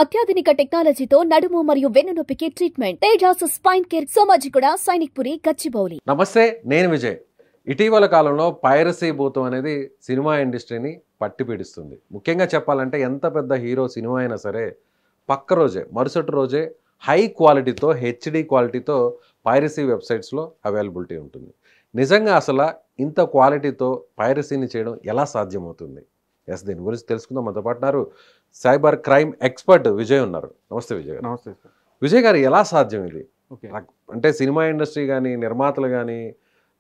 అత్యాధునిక టెక్నాలజీతో నడుము మరియు వెన్నునొప్పికి treatment. Tejas spine care, Somajiguda, Sainikpuri, Gachibowli. నమస్తే, నేను విజయ్. ఇటీవల కాలంలో పైరసీ భూతం అనేది సినిమా ఇండస్ట్రీని పట్టిపీడిస్తుంది. ముఖ్యంగా చెప్పాలంటే ఎంత పెద్ద హీరో సినిమా అయినా సరే పక్క రోజే మరుసటి రోజే హై క్వాలిటీతో హెచ్డి క్వాలిటీతో పైరసీ వెబ్సైట్స్లో అవైలబిలిటీ ఉంటుంది. నిజంగా అసలు ఇంత క్వాలిటీతో పైరసీని చేయడం ఎలా సాధ్యమవుతుంది? దీని గురించి తెలుసుకుందాం. మనతో పాటున్నారు సైబర్ క్రైమ్ ఎక్స్పర్ట్ విజయ్ ఉన్నారు. నమస్తే విజయ్ గారు. నమస్తే సార్. విజయ్ గారు, ఎలా సాధ్యం ఇది? ఓకే, అంటే సినిమా ఇండస్ట్రీ కానీ, నిర్మాతలు కానీ,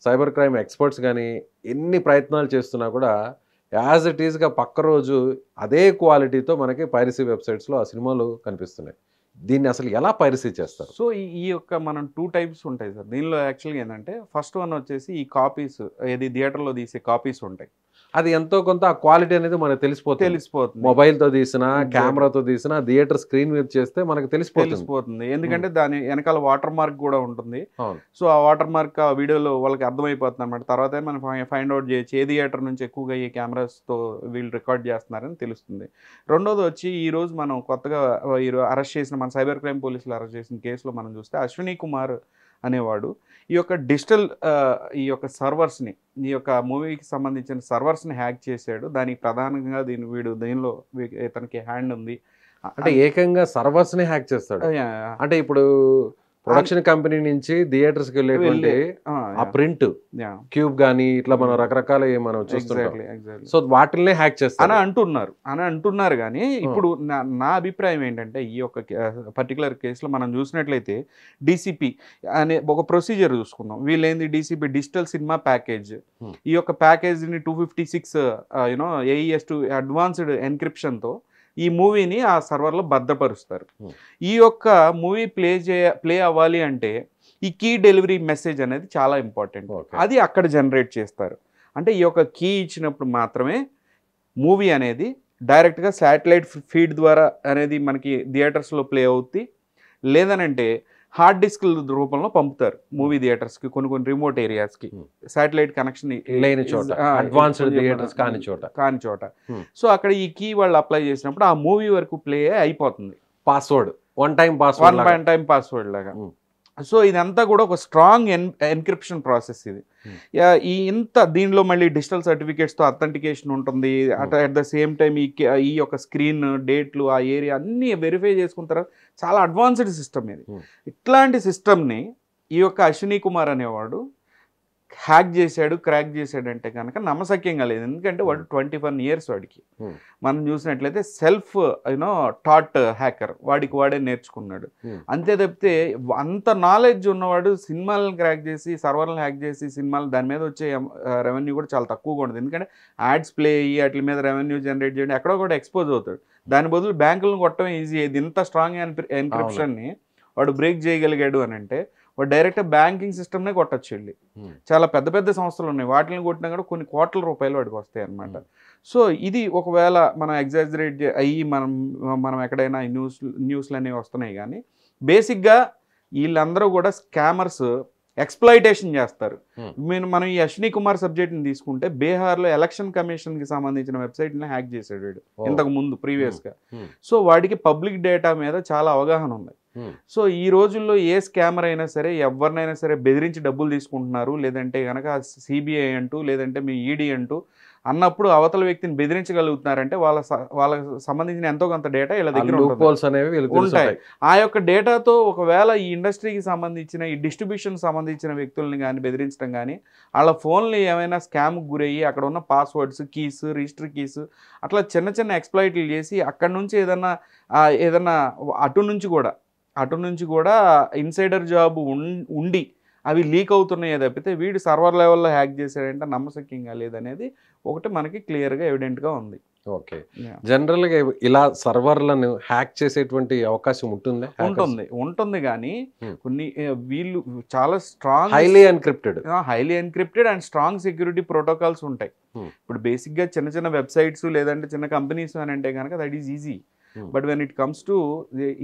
సైబర్ క్రైమ్ ఎక్స్పర్ట్స్ కానీ ఎన్ని ప్రయత్నాలు చేస్తున్నా కూడా యాజ్ ఇట్ ఈస్గా పక్క రోజు అదే క్వాలిటీతో మనకి పైరసీ వెబ్సైట్స్లో ఆ సినిమాలు కనిపిస్తున్నాయి. దీన్ని అసలు ఎలా పైరసీ చేస్తారు? సో ఈ యొక్క మనం 2 టైప్స్ ఉంటాయి సార్. దీనిలో యాక్చువల్గా ఏంటంటే ఫస్ట్ వన్ వచ్చేసి ఈ కాపీస్, ఏది థియేటర్లో తీసే కాపీస్ ఉంటాయి. అది ఎంతో కొంత ఆ క్వాలిటీ అనేది మనకు తెలిసిపోతుంది. మొబైల్తో తీసినా, కెమెరాతో తీసినా, థియేటర్ స్క్రీన్ మీద చేస్తే మనకు తెలిసిపోతుంది. ఎందుకంటే దాని వెనకాల వాటర్ మార్క్ కూడా ఉంటుంది. సో ఆ వాటర్ మార్క్ ఆ వీడియోలో వాళ్ళకి అర్థమైపోతుంది అనమాట. తర్వాత మనం ఫైండ్ అవుట్ చేయొచ్చు ఏ థియేటర్ నుంచి ఎక్కువగా ఈ కెమెరాస్తో వీళ్ళు రికార్డ్ చేస్తున్నారని తెలుస్తుంది. రెండోది వచ్చి ఈరోజు మనం కొత్తగా అరెస్ట్ చేసిన, మన సైబర్ క్రైమ్ పోలీసులు అరెస్ట్ చేసిన కేసులో మనం చూస్తే అశ్విని కుమార్ అనేవాడు ఈ యొక్క డిజిటల్ ఈ యొక్క సర్వర్స్ని, ఈ యొక్క మూవీకి సంబంధించిన సర్వర్స్ని హ్యాక్ చేశాడు. దానికి ప్రధానంగా దీనిలో ఇతనికి హ్యాండ్ ఉంది. అంటే ఏకంగా సర్వర్స్ని హ్యాక్ చేస్తాడు. అంటే ఇప్పుడు ప్రొడక్షన్ కంపెనీ నుంచి థియేటర్స్కి వెళ్ళేటువంటి ఆ ప్రింట్ క్యూబ్ కానీ ఇట్లా మనం రకరకాల మనం చూస్తుంటాం. సో వాటిల్నే హ్యాక్ చేస్తారు అని అంటున్నారు కానీ ఇప్పుడు నా అభిప్రాయం ఏంటంటే ఈ యొక్క పర్టికులర్ కేసులో మనం చూసినట్లయితే డిసిపి అనే ఒక ప్రొసీజర్ చూసుకుందాం. వీళ్ళేంది, డిసిపి డిజిటల్ సినిమా ప్యాకేజ్, ఈ యొక్క ప్యాకేజ్ని 256 AES అడ్వాన్స్డ్ ఎన్క్రిప్షన్తో ఈ మూవీని ఆ సర్వర్లో భద్రపరుస్తారు. ఈ యొక్క మూవీ ప్లే అవ్వాలి అంటే ఈ కీ డెలివరీ మెసేజ్ అనేది చాలా ఇంపార్టెంట్. అది అక్కడ జనరేట్ చేస్తారు. అంటే ఈ యొక్క కీ ఇచ్చినప్పుడు మాత్రమే మూవీ అనేది డైరెక్ట్గా శాటిలైట్ ఫీడ్ ద్వారా అనేది మనకి థియేటర్స్లో ప్లే అవుద్ది. లేదనంటే హార్డ్ డిస్క్ రూపంలో పంపుతారు మూవీ థియేటర్స్కి, కొన్ని రిమోట్ ఏరియాస్కి, శాటిలైట్ కనెక్షన్ లేని చోట, అడ్వాన్స్డ్ థియేటర్స్ కాని చోట. సో అక్కడ ఈ కీ వాళ్ళు అప్లై చేసినప్పుడు ఆ మూవీ వరకు ప్లే అయిపోతుంది. పాస్వర్డ్ వన్ టైం పాస్వర్డ్ లాగా. సో ఇదంతా కూడా ఒక స్ట్రాంగ్ ఎన్క్రిప్షన్ ప్రాసెస్ ఇది. దీనిలో మళ్ళీ డిజిటల్ సర్టిఫికేట్స్తో అథెంటికేషన్ ఉంటుంది. అట్ ద సేమ్ టైం ఈ యొక్క స్క్రీన్, డేట్లు, ఆ ఏరియా అన్నీ వెరిఫై చేసుకున్న తర్వాత చాలా అడ్వాన్స్డ్ సిస్టమ్ ఇది. ఇట్లాంటి సిస్టమ్ని ఈ యొక్క అశ్విని కుమార్ అనేవాడు హ్యాక్ చేశాడు, క్రాక్ చేశాడు అంటే కనుక నమ్మశక్యంగా లేదు. ఎందుకంటే వాడు 21 years వాడికి. మనం చూసినట్లయితే సెల్ఫ్ టాట్ హ్యాకర్, వాడే నేర్చుకున్నాడు. అంతే తప్పితే అంత నాలెడ్జ్ ఉన్నవాడు సినిమాలను క్రాక్ చేసి, సర్వర్లను హ్యాక్ చేసి, సినిమాలు దాని మీద వచ్చే రెవెన్యూ కూడా చాలా తక్కువగా ఉంటుంది. ఎందుకంటే యాడ్స్ ప్లే అయ్యి వాటి మీద రెవెన్యూ జనరేట్ చేయడం ఎక్కడో కూడా ఎక్స్పోజ్ అవుతాడు. దాని బదులు బ్యాంకులను కొట్టడం ఈజీ అయ్యేది. ఇంత స్ట్రాంగ్ ఎన్క్రిప్షన్ని వాడు బ్రేక్ చేయగలిగాడు అని అంటే వాడు డైరెక్ట్ బ్యాంకింగ్ సిస్టమ్నే కొట్టచ్చు వెళ్ళి. చాలా పెద్ద పెద్ద సంస్థలు ఉన్నాయి, వాటిని కొట్టినా కూడా కొన్ని కోట్ల రూపాయలు వాడికి వస్తాయి అన్నమాట. సో ఇది ఒకవేళ మనం ఎగ్జాజరేట్ అయ్యి మనం ఎక్కడైనా న్యూస్లు అనేవి వస్తున్నాయి. కానీ బేసిక్గా వీళ్ళందరూ కూడా స్కామర్స్ ఎక్స్ప్లాయిటేషన్ చేస్తారు. మనం ఈ అశ్విని కుమార్ సబ్జెక్ట్ని తీసుకుంటే బీహార్లో ఎలక్షన్ కమిషన్కి సంబంధించిన వెబ్సైట్ని హ్యాక్ చేశాడు వీడు ఇంతకు ముందు ప్రీవియస్గా. సో వాడికి పబ్లిక్ డేటా మీద చాలా అవగాహన ఉంది. సో ఈ రోజుల్లో ఏ స్కామర్ అయినా సరే, ఎవరినైనా సరే బెదిరించి డబ్బులు తీసుకుంటున్నారు, లేదంటే కనుక సిబిఐ అంటూ, లేదంటే మీ ఈడీ అంటూ అన్నప్పుడు అవతల వ్యక్తిని బెదిరించగలుగుతున్నారంటే వాళ్ళకి సంబంధించిన ఎంతో కొంత డేటా వీళ్ళ దగ్గర ఉంటాయి. ఆ యొక్క డేటాతో ఒకవేళ ఈ ఇండస్ట్రీకి సంబంధించిన, ఈ డిస్ట్రిబ్యూషన్ సంబంధించిన వ్యక్తుల్ని కానీ బెదిరించడం కానీ, వాళ్ళ ఫోన్లు ఏమైనా స్కామ్కి గురయ్యి అక్కడ ఉన్న పాస్వర్డ్స్, కీస్, రిజిస్టర్ కీస్ అట్లా చిన్న చిన్న ఎక్స్ప్లాయిట్లు చేసి అక్కడ నుంచి ఏదన్నా అటు నుంచి కూడా ఇన్సైడర్ జాబ్ ఉండి అవి లీక్ అవుతున్నాయే తప్పితే వీడు సర్వర్ లెవెల్లో హ్యాక్ చేశాడంటే నమ్మశక్యంగా లేదనేది ఒకటి మనకి క్లియర్గా ఎవిడెంట్గా ఉంది. ఓకే, జనరల్గా ఇలా సర్వర్లను హ్యాక్ చేసేటువంటి అవకాశం ఉంటుంది కానీ కొన్ని వీళ్ళు చాలా strong highly encrypted and strong security protocols ఉంటాయి. ఇప్పుడు బేసిక్గా చిన్న వెబ్సైట్స్ లేదంటే చిన్న కంపెనీస్ అని అంటే కనుక that is easy. But when it comes to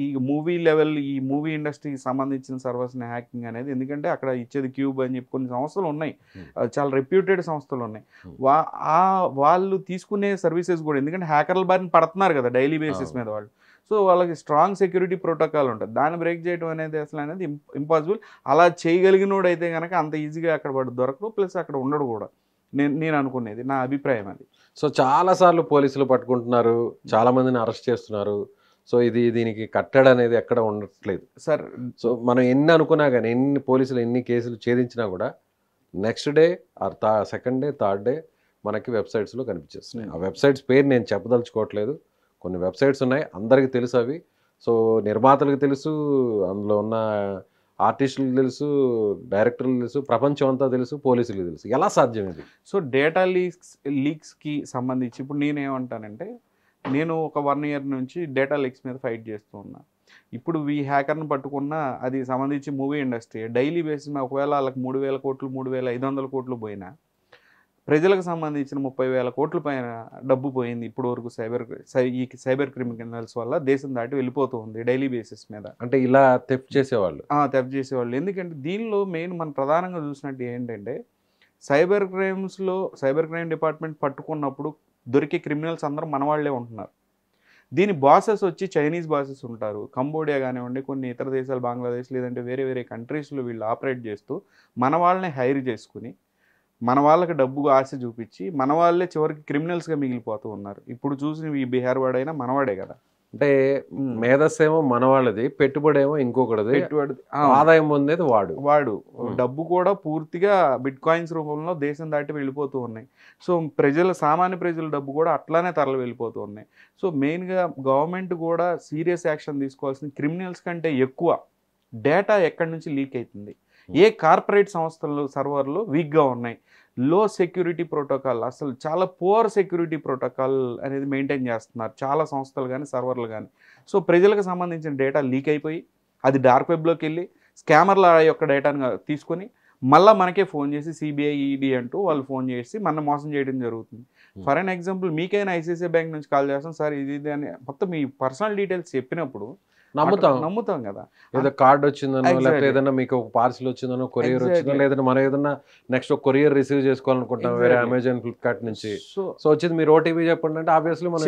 ఈ మూవీ లెవెల్, ఈ మూవీ ఇండస్ట్రీకి సంబంధించిన సర్వర్స్ని హ్యాకింగ్ అనేది, ఎందుకంటే అక్కడ ఇచ్చేది క్యూబ్ అని చెప్పి కొన్ని సంస్థలు ఉన్నాయి, చాలా రెప్యూటెడ్ సంస్థలు ఉన్నాయి. వాళ్ళు తీసుకునే సర్వీసెస్ కూడా, ఎందుకంటే హ్యాకర్ల బారిన పడుతున్నారు కదా డైలీ బేసిస్ మీద వాళ్ళు. సో సో వాళ్ళకి స్ట్రాంగ్ సెక్యూరిటీ ప్రోటోకాల్ ఉంటుంది. దాన్ని బ్రేక్ చేయడం అనేది అసలు అనేది ఇంపాసిబుల్. అలా చేయగలిగినోడు అయితే కనుక అంత ఈజీగా అక్కడ వాడు దొరకడు, ప్లస్ అక్కడ ఉండడు కూడా. నేను అనుకునేది, నా అభిప్రాయం అది. సో చాలాసార్లు పోలీసులు పట్టుకుంటున్నారు, చాలా మందిని అరెస్ట్ చేస్తున్నారు. సో దీనికి కట్టడి అనేది ఎక్కడ ఉండట్లేదు సార్. సో మనం ఎన్ని అనుకున్నా కానీ, పోలీసులు ఎన్ని కేసులు ఛేదించినా కూడా next day or second day, third day మనకి వెబ్సైట్స్లో కనిపించేస్తున్నాయి. ఆ వెబ్సైట్స్ పేరు నేను చెప్పదలుచుకోవట్లేదు. కొన్ని వెబ్సైట్స్ ఉన్నాయి, అందరికీ తెలుసు అవి. సో నిర్మాతలకు తెలుసు, అందులో ఉన్న ఆర్టిస్టులకు తెలుసు, డైరెక్టర్లకు తెలుసు, ప్రపంచం అంతా తెలుసు, పోలీసులకు తెలుసు. ఎలా సాధ్యం ఇది? సో డేటా లీక్స్కి సంబంధించి ఇప్పుడు నేనేమంటానంటే, నేను ఒక 1 year నుంచి డేటా లీక్స్ మీద ఫైట్ చేస్తూ ఉన్నా. ఇప్పుడు ఈ హ్యాకర్ని పట్టుకున్న అది సంబంధించి మూవీ ఇండస్ట్రీ డైలీ బేసిస్ మీద ఒకవేళ వాళ్ళకి 3,000 కోట్లు 3,500 కోట్లు పోయినా, ప్రజలకు సంబంధించిన 30,000 కోట్ల పైన డబ్బు పోయింది ఇప్పుడు వరకు సైబర్ క్రిమినల్స్ వల్ల. దేశం దాటి వెళ్ళిపోతూ ఉంది డైలీ బేసిస్ మీద. అంటే ఇలా థెఫ్ట్ చేసేవాళ్ళు ఎందుకంటే దీనిలో మెయిన్ మనం ప్రధానంగా చూసినట్టు ఏంటంటే, సైబర్ క్రైమ్ డిపార్ట్మెంట్ పట్టుకున్నప్పుడు దొరికే క్రిమినల్స్ అందరూ మన వాళ్ళే ఉంటున్నారు. దీని బాసెస్ వచ్చి చైనీస్ బాసెస్ ఉంటారు, కంబోడియా కానివ్వండి, కొన్ని ఇతర దేశాలు, బంగ్లాదేశ్ లేదంటే వేరే వేరే కంట్రీస్లో వీళ్ళు ఆపరేట్ చేస్తూ మన వాళ్ళని హైర్ చేసుకుని మన వాళ్ళకి డబ్బు ఆశ చూపించి మన వాళ్ళే చివరికి క్రిమినల్స్గా మిగిలిపోతూ ఉన్నారు. ఇప్పుడు చూసిన ఈ బీహార్ వాడైనా మనవాడే కదా. అంటే మేధస్సేమో మనవాళ్ళది, పెట్టుబడి ఏమో ఇంకొకటిది, ఆదాయం పొందేది వాడు. డబ్బు కూడా పూర్తిగా బిట్ కాయిన్స్ రూపంలో దేశం దాటి వెళ్ళిపోతూ ఉన్నాయి. సో సామాన్య ప్రజల డబ్బు కూడా అట్లానే తరలి వెళ్ళిపోతూ ఉన్నాయి. సో మెయిన్గా గవర్నమెంట్ కూడా సీరియస్ యాక్షన్ తీసుకోవాల్సిన, క్రిమినల్స్ కంటే ఎక్కువ డేటా ఎక్కడి నుంచి లీక్ అవుతుంది, ఏ కార్పొరేట్ సంస్థలు సర్వర్లు వీక్గా ఉన్నాయి, లో సెక్యూరిటీ ప్రోటోకాల్, అసలు చాలా పువర్ సెక్యూరిటీ ప్రోటోకాల్ అనేది మెయింటైన్ చేస్తున్నారు చాలా సంస్థలు కానీ సర్వర్లు కానీ. సో ప్రజలకు సంబంధించిన డేటా లీక్ అయిపోయి అది డార్క్ వెబ్లోకి వెళ్ళి స్కామర్ల యొక్క డేటాను తీసుకొని మళ్ళీ మనకే ఫోన్ చేసి సిబిఐ, ఈడీ అంటూ వాళ్ళు ఫోన్ చేసి మన మోసం చేయడం జరుగుతుంది. ఫర్ అన్ ఎగ్జాంపుల్, మీకైనా ఐసిఐసిఐ బ్యాంక్ నుంచి కాల్ చేస్తాం, సార్ ఇది అని మొత్తం మీ పర్సనల్ డీటెయిల్స్ చెప్పినప్పుడు నమ్ముతాం కదా. ఏదో కార్డ్ వచ్చిందనో, లేకపోతే ఏదైనా మీకు ఒక పార్సిల్ వచ్చిందనో, కొరియర్ వచ్చిందో, లేదంటే మనం ఏదైనా నెక్స్ట్ ఒక కొరియర్ రిసీవ్ చేసుకోవాలనుకుంటాం వేరే అమెజాన్, ఫ్లిప్కార్ట్ నుంచి. సో వచ్చింది మీరు ఓటీపీ చెప్పండి అంటే ఆబ్వియస్లీ మనం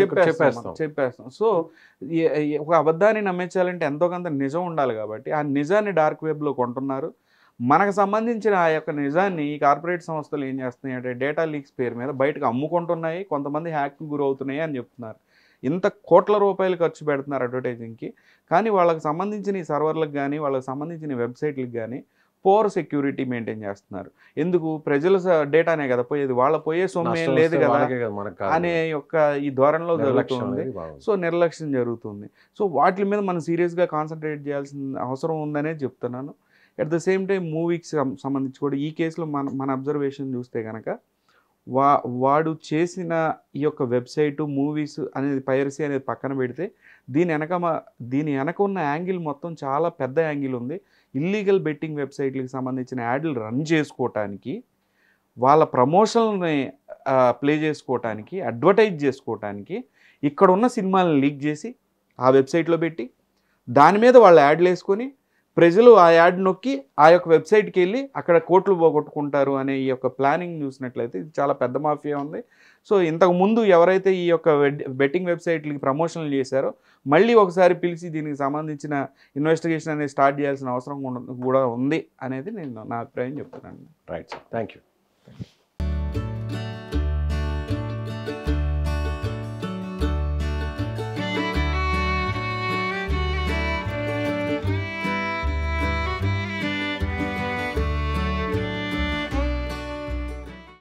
చెప్పేస్తాం. సో ఒక అబద్ధాన్ని నమ్మించాలంటే ఎంతో కొంత నిజం ఉండాలి కాబట్టి ఆ నిజాన్ని డార్క్ వెబ్లో కొంటున్నారు. మనకు సంబంధించిన ఆ యొక్క నిజాన్ని ఈ కార్పొరేట్ సంస్థలు ఏం చేస్తున్నాయి అంటే డేటా లీక్స్ పేరు మీద బయటకు అమ్ముకుంటున్నాయి, కొంతమంది హ్యాక్కి గురవుతున్నాయి అని చెప్తున్నారు. ఇంత కోట్ల రూపాయలు ఖర్చు పెడుతున్నారు అడ్వర్టైజింగ్కి, కానీ వాళ్ళకి సంబంధించిన ఈ సర్వర్లకు కానీ వాళ్ళకి సంబంధించిన వెబ్సైట్లకు కానీ పోర్ సెక్యూరిటీ మెయింటైన్ చేస్తున్నారు. ఎందుకు? ప్రజల డేటానే కదా పోయేది, వాళ్ళ పోయే సొమ్ము ఏం లేదు కదా అనే యొక్క ఈ ధోరణిలో జరుగుతుంది. సో నిర్లక్ష్యం జరుగుతుంది. సో వాటి మీద మనం సీరియస్గా కాన్సన్ట్రేట్ చేయాల్సిన అవసరం ఉందనే చెప్తున్నాను. అట్ ద సేమ్ టైం మూవీకి సంబంధించి కూడా ఈ కేసులో మన అబ్జర్వేషన్ చూస్తే కనుక వాడు చేసిన ఈ యొక్క వెబ్సైటు, మూవీస్ అనేది, పైరసీ అనేది పక్కన పెడితే దీని వెనక ఉన్న యాంగిల్ మొత్తం చాలా పెద్ద యాంగిల్ ఉంది. ఇల్లీగల్ బెట్టింగ్ వెబ్సైట్లకు సంబంధించిన యాడ్లు రన్ చేసుకోవటానికి, వాళ్ళ ప్రమోషన్ని ప్లే చేసుకోవటానికి, అడ్వర్టైజ్ చేసుకోవటానికి ఇక్కడ ఉన్న సినిమాలను లీక్ చేసి ఆ వెబ్సైట్లో పెట్టి దాని మీద వాళ్ళు యాడ్లు వేసుకొని ప్రజలు ఆ యాడ్ నొక్కి ఆ యొక్క వెబ్సైట్కి వెళ్ళి అక్కడ కోట్లు పోగొట్టుకుంటారు అనే ఈ యొక్క ప్లానింగ్ చూసినట్లయితే ఇది చాలా పెద్ద మాఫియా ఉంది. సో ఇంతకుముందు ఎవరైతే ఈ యొక్క బెట్టింగ్ వెబ్సైట్లకి ప్రమోషన్లు చేశారో మళ్ళీ ఒకసారి పిలిచి దీనికి సంబంధించిన ఇన్వెస్టిగేషన్ అనేది స్టార్ట్ చేయాల్సిన అవసరం కూడా ఉంది అనేది నేను నా అభిప్రాయం చెప్తున్నాను. Right sir, thank you.